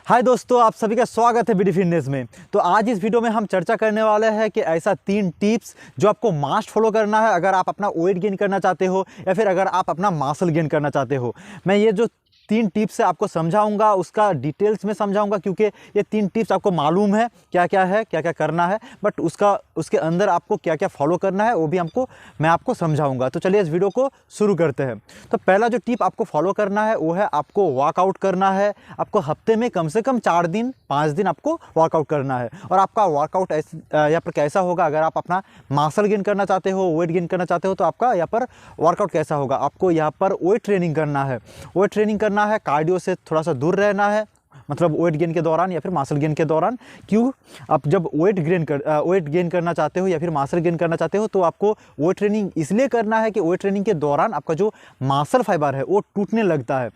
हाय दोस्तों, आप सभी का स्वागत है बीडी फिटनेस में। तो आज इस वीडियो में हम चर्चा करने वाले हैं कि ऐसा 3 टिप्स जो आपको मस्ट फॉलो करना है अगर आप अपना वेट गेन करना चाहते हो या फिर अगर आप अपना मसल गेन करना चाहते हो। मैं ये जो 3 टिप्स है आपको समझाऊंगा, उसका डिटेल्स में समझाऊंगा, क्योंकि ये 3 टिप्स आपको मालूम है क्या क्या करना है, बट उसके अंदर आपको क्या क्या फॉलो करना है वो भी मैं आपको समझाऊंगा। तो चलिए इस वीडियो को शुरू करते हैं। तो पहला जो टिप आपको फॉलो करना है वो है आपको वर्कआउट करना है। आपको हफ्ते में कम से कम 4 दिन 5 दिन आपको वर्कआउट करना है। और आपका वर्कआउट यहाँ पर कैसा होगा, अगर आप अपना मसल गेन करना चाहते हो, वेट गेन करना चाहते हो, तो आपका यहाँ पर वर्कआउट कैसा होगा। आपको यहाँ पर वेट ट्रेनिंग करना है। वेट ट्रेनिंग करना है, कार्डियो से थोड़ा सा दूर रहना है, मतलब वेट गेन के दौरान या फिर मसल गेन के दौरान। क्यों? आप जब वेट गेन करना चाहते हो या फिर मसल गेन करना चाहते हो तो आपको वेट ट्रेनिंग इसलिए करना है कि वेट ट्रेनिंग के दौरान आपका जो मसल फाइबर है वो टूटने लगता है।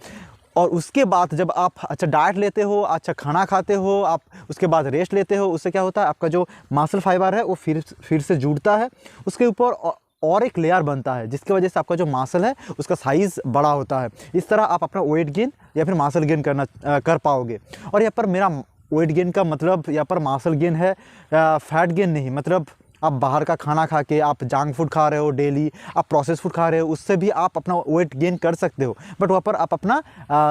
और उसके बाद जब आप अच्छा डाइट लेते हो, अच्छा खाना खाते हो, आप उसके बाद रेस्ट लेते हो, उससे क्या होता है, आपका जो मसल फाइबर है वो फिर से जुड़ता है। उसके ऊपर और एक लेयर बनता है, जिसकी वजह से आपका जो मसल है उसका साइज़ बड़ा होता है। इस तरह आप अपना वेट गेन या फिर मसल गेन कर पाओगे। और यहाँ पर मेरा वेट गेन का मतलब यहाँ पर मसल गेन है, फैट गेन नहीं। मतलब आप बाहर का खाना खा के, आप जंक फूड खा रहे हो डेली, आप प्रोसेस फूड खा रहे हो, उससे भी आप अपना वेट गेन कर सकते हो। बट वहाँ पर आप अपना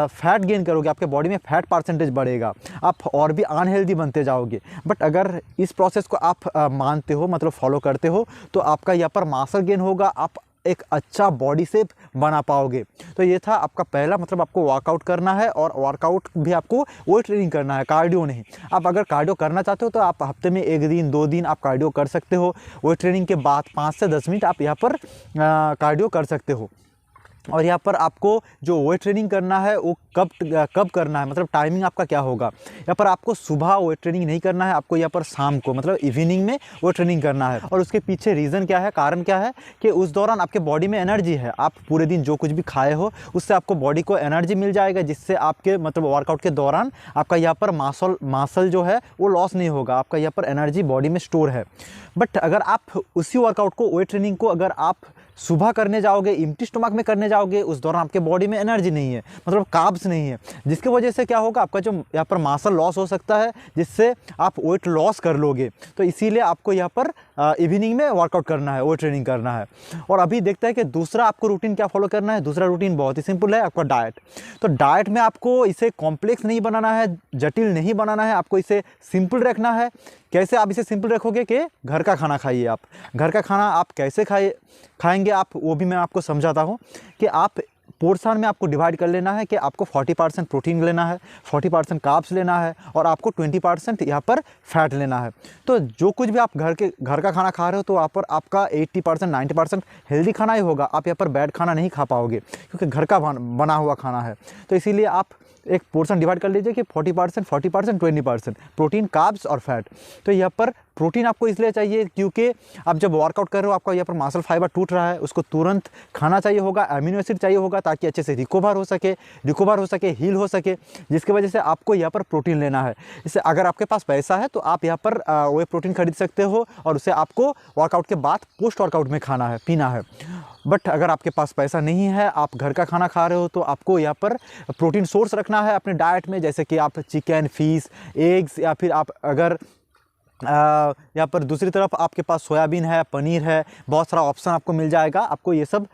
फैट गेन करोगे, आपके बॉडी में फैट परसेंटेज बढ़ेगा, आप और भी अनहेल्दी बनते जाओगे। बट अगर इस प्रोसेस को आप मानते हो, मतलब फॉलो करते हो, तो आपका यहाँ पर मसल गेन होगा, आप एक अच्छा बॉडी शेप बना पाओगे। तो ये था आपका पहला, मतलब आपको वर्कआउट करना है। और वर्कआउट भी आपको वेट ट्रेनिंग करना है, कार्डियो नहीं। आप अगर कार्डियो करना चाहते हो तो आप हफ्ते में 1 दिन 2 दिन आप कार्डियो कर सकते हो। वेट ट्रेनिंग के बाद 5 से 10 मिनट आप यहाँ पर कार्डियो कर सकते हो। और यहाँ पर आपको जो वेट ट्रेनिंग करना है वो कब करना है, मतलब टाइमिंग आपका क्या होगा। यहाँ पर आपको सुबह वेट ट्रेनिंग नहीं करना है, आपको यहाँ पर शाम को, मतलब इवनिंग में वेट ट्रेनिंग करना है। और उसके पीछे रीज़न क्या है, कारण क्या है कि उस दौरान आपके बॉडी में एनर्जी है। आप पूरे दिन जो कुछ भी खाए हो उससे आपको बॉडी को एनर्जी मिल जाएगा, जिससे आपके मतलब वर्कआउट के दौरान आपका यहाँ पर मसल जो है वो लॉस नहीं होगा, आपका यहाँ पर एनर्जी बॉडी में स्टोर है। बट अगर आप उसी वर्कआउट को, वेट ट्रेनिंग को अगर आप सुबह करने जाओगे, एम्प्टी स्टमक में करने जाओगे, उस दौरान आपके बॉडी में एनर्जी नहीं है, मतलब कार्ब्स नहीं है, जिसकी वजह से क्या होगा, आपका जो यहाँ पर मसल लॉस हो सकता है, जिससे आप वेट लॉस कर लोगे। तो इसीलिए आपको यहाँ पर इवनिंग में वर्कआउट करना है, वेट ट्रेनिंग करना है। और अभी देखते हैं कि दूसरा आपको रूटीन क्या फॉलो करना है। दूसरा रूटीन बहुत ही सिंपल है, आपका डाइट। तो डाइट में आपको इसे कॉम्प्लेक्स नहीं बनाना है, जटिल नहीं बनाना है, आपको इसे सिंपल रखना है। कैसे आप इसे सिंपल रखोगे कि घर का खाना खाइए। आप घर का खाना आप कैसे खाएंगे आप, वो भी मैं आपको समझाता हूँ। कि आप पोर्शन में आपको डिवाइड कर लेना है कि आपको 40% प्रोटीन लेना है, 40% कार्ब्स लेना है, और आपको 20% यहाँ पर फैट लेना है। तो जो कुछ भी आप घर का खाना खा रहे हो तो वहाँ पर आपका 80% 90% हेल्दी खाना ही होगा। आप यहाँ पर बैड खाना नहीं खा पाओगे, क्योंकि घर का बना हुआ खाना है। तो इसीलिए आप एक पोर्शन डिवाइड कर लीजिए कि 40% 20% प्रोटीन, कार्ब्स और फैट। तो यहाँ पर प्रोटीन आपको इसलिए चाहिए क्योंकि आप जब वर्कआउट कर रहे हो, आपका यहाँ पर मसल फाइबर टूट रहा है, उसको तुरंत खाना चाहिए होगा, अमीनो एसिड चाहिए होगा, ताकि अच्छे से रिकवर हो सके, हील हो सके, जिसकी वजह से आपको यहाँ पर प्रोटीन लेना है। इससे अगर आपके पास पैसा है तो आप यहाँ पर वो प्रोटीन खरीद सकते हो, और उसे आपको वर्कआउट के बाद पोस्ट वर्कआउट में खाना है, पीना है। बट अगर आपके पास पैसा नहीं है, आप घर का खाना खा रहे हो, तो आपको यहाँ पर प्रोटीन सोर्स रखना है अपने डाइट में, जैसे कि आप चिकन, फिश, एग्स, या फिर आप अगर यहाँ पर दूसरी तरफ आपके पास सोयाबीन है, पनीर है, बहुत सारा ऑप्शन आपको मिल जाएगा। आपको ये सब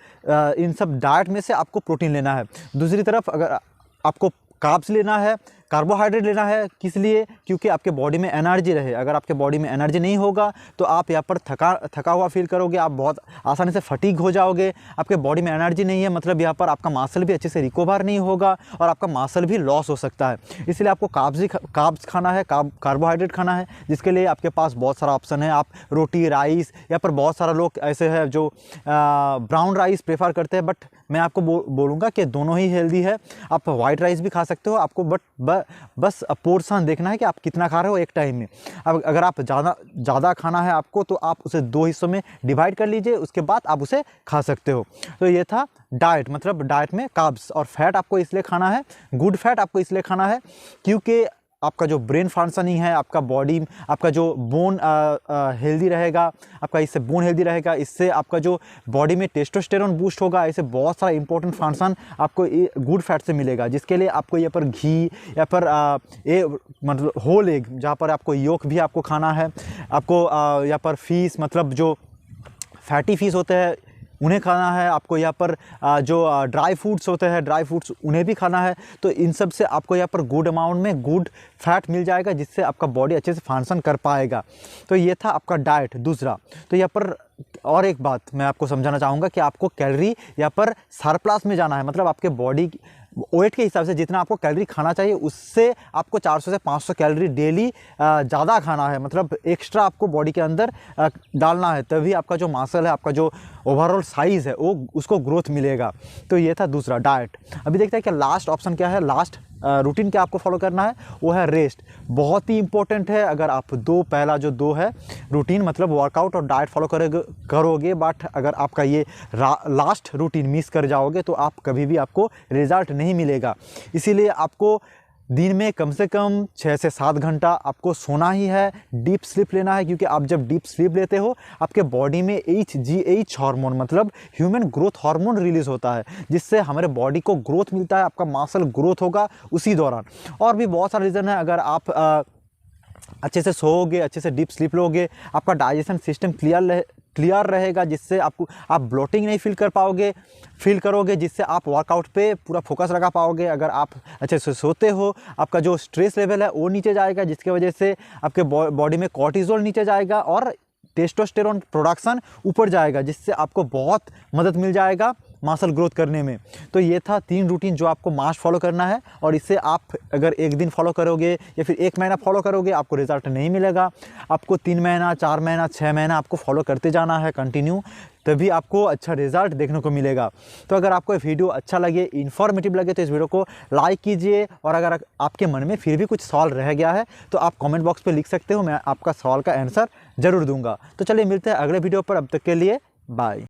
इन सब डाइट में से आपको प्रोटीन लेना है। दूसरी तरफ अगर आपको कार्ब्स लेना है, कार्बोहाइड्रेट लेना है, किस लिए? क्योंकि आपके बॉडी में एनर्जी रहे। अगर आपके बॉडी में एनर्जी नहीं होगा तो आप यहाँ पर थका हुआ फील करोगे, आप बहुत आसानी से फटीग हो जाओगे। आपके बॉडी में एनर्जी नहीं है, मतलब यहाँ पर आपका मसल भी अच्छे से रिकवर नहीं होगा, और आपका मसल भी लॉस हो सकता है। इसलिए आपको कार्ब्स खाना है, कार्बोहाइड्रेट खाना है, जिसके लिए आपके पास बहुत सारा ऑप्शन है। आप रोटी, राइस, यहाँ पर बहुत सारा लोग ऐसे हैं जो ब्राउन राइस प्रेफर करते हैं, बट मैं आपको बोलूँगा कि दोनों ही हेल्दी है। आप वाइट राइस भी खा सकते हो, आपको बस पोर्शन देखना है कि आप कितना खा रहे हो एक टाइम में। अब अगर आप ज़्यादा खाना है आपको, तो आप उसे 2 हिस्सों में डिवाइड कर लीजिए, उसके बाद आप उसे खा सकते हो। तो ये था डाइट। मतलब डाइट में कार्ब्स और फैट आपको इसलिए खाना है, गुड फैट आपको इसलिए खाना है क्योंकि आपका जो ब्रेन फंक्शनिंग है, आपका बॉडी, आपका जो बोन हेल्दी रहेगा, आपका इससे बोन हेल्दी रहेगा, इससे आपका जो बॉडी में टेस्टोस्टेरोन बूस्ट होगा। ऐसे बहुत सारा इंपॉर्टेंट फंक्शन आपको गुड फैट से मिलेगा, जिसके लिए आपको यहाँ पर घी या पर मतलब होल एग, जहाँ पर आपको योक भी आपको खाना है, आपको यहाँ पर फिश मतलब जो फैटी फिश होते हैं उन्हें खाना है, आपको यहाँ पर जो ड्राई फ्रूट्स होते हैं, ड्राई फ्रूट्स उन्हें भी खाना है। तो इन सब से आपको यहाँ पर गुड अमाउंट में गुड फैट मिल जाएगा, जिससे आपका बॉडी अच्छे से फंक्शन कर पाएगा। तो ये था आपका डाइट दूसरा। तो यहाँ पर और एक बात मैं आपको समझाना चाहूँगा कि आपको कैलोरी यहाँ पर सरप्लस में जाना है, मतलब आपके बॉडी वेट के हिसाब से जितना आपको कैलोरी खाना चाहिए उससे आपको 400 से 500 कैलोरी डेली ज़्यादा खाना है, मतलब एक्स्ट्रा आपको बॉडी के अंदर डालना है, तभी आपका जो मसल है, आपका जो ओवरऑल साइज़ है वो उसको ग्रोथ मिलेगा। तो ये था दूसरा डाइट। अभी देखते हैं कि लास्ट ऑप्शन क्या है, लास्ट रूटीन क्या आपको फॉलो करना है, वो है रेस्ट। बहुत ही इंपॉर्टेंट है। अगर आप पहला जो दो है रूटीन मतलब वर्कआउट और डाइट फॉलो करोगे, बट अगर आपका ये लास्ट रूटीन मिस कर जाओगे तो आप कभी भी आपको रिजल्ट नहीं मिलेगा। इसीलिए आपको दिन में कम से कम 6 से 7 घंटा आपको सोना ही है, डीप स्लीप लेना है, क्योंकि आप जब डीप स्लीप लेते हो आपके बॉडी में HGH हार्मोन मतलब ह्यूमन ग्रोथ हार्मोन रिलीज होता है, जिससे हमारे बॉडी को ग्रोथ मिलता है, आपका मसल ग्रोथ होगा उसी दौरान। और भी बहुत सारा रीज़न है। अगर आप अच्छे से सोओगे, अच्छे से डीप स्लीप लोगे, आपका डाइजेशन सिस्टम क्लियर रहेगा, जिससे आप ब्लोटिंग नहीं फील करोगे, जिससे आप वर्कआउट पे पूरा फोकस लगा पाओगे। अगर आप अच्छे से सोते हो, आपका जो स्ट्रेस लेवल है वो नीचे जाएगा, जिसकी वजह से आपके बॉडी में कॉर्टिसोल नीचे जाएगा और टेस्टोस्टेरोन प्रोडक्शन ऊपर जाएगा, जिससे आपको बहुत मदद मिल जाएगा मसल ग्रोथ करने में। तो ये था 3 रूटीन जो आपको मस्ट फॉलो करना है, और इससे आप अगर एक दिन फॉलो करोगे या फिर 1 महीना फॉलो करोगे आपको रिजल्ट नहीं मिलेगा। आपको 3 महीना, 4 महीना, 6 महीना आपको फॉलो करते जाना है कंटिन्यू, तभी आपको अच्छा रिजल्ट देखने को मिलेगा। तो अगर आपको ये वीडियो अच्छा लगे, इन्फॉर्मेटिव लगे, तो इस वीडियो को लाइक कीजिए, और अगर आपके मन में फिर भी कुछ सवाल रह गया है तो आप कमेंट बॉक्स पे लिख सकते हो, मैं आपका सवाल का आंसर ज़रूर दूंगा। तो चलिए मिलते हैं अगले वीडियो पर, अब तक के लिए बाय।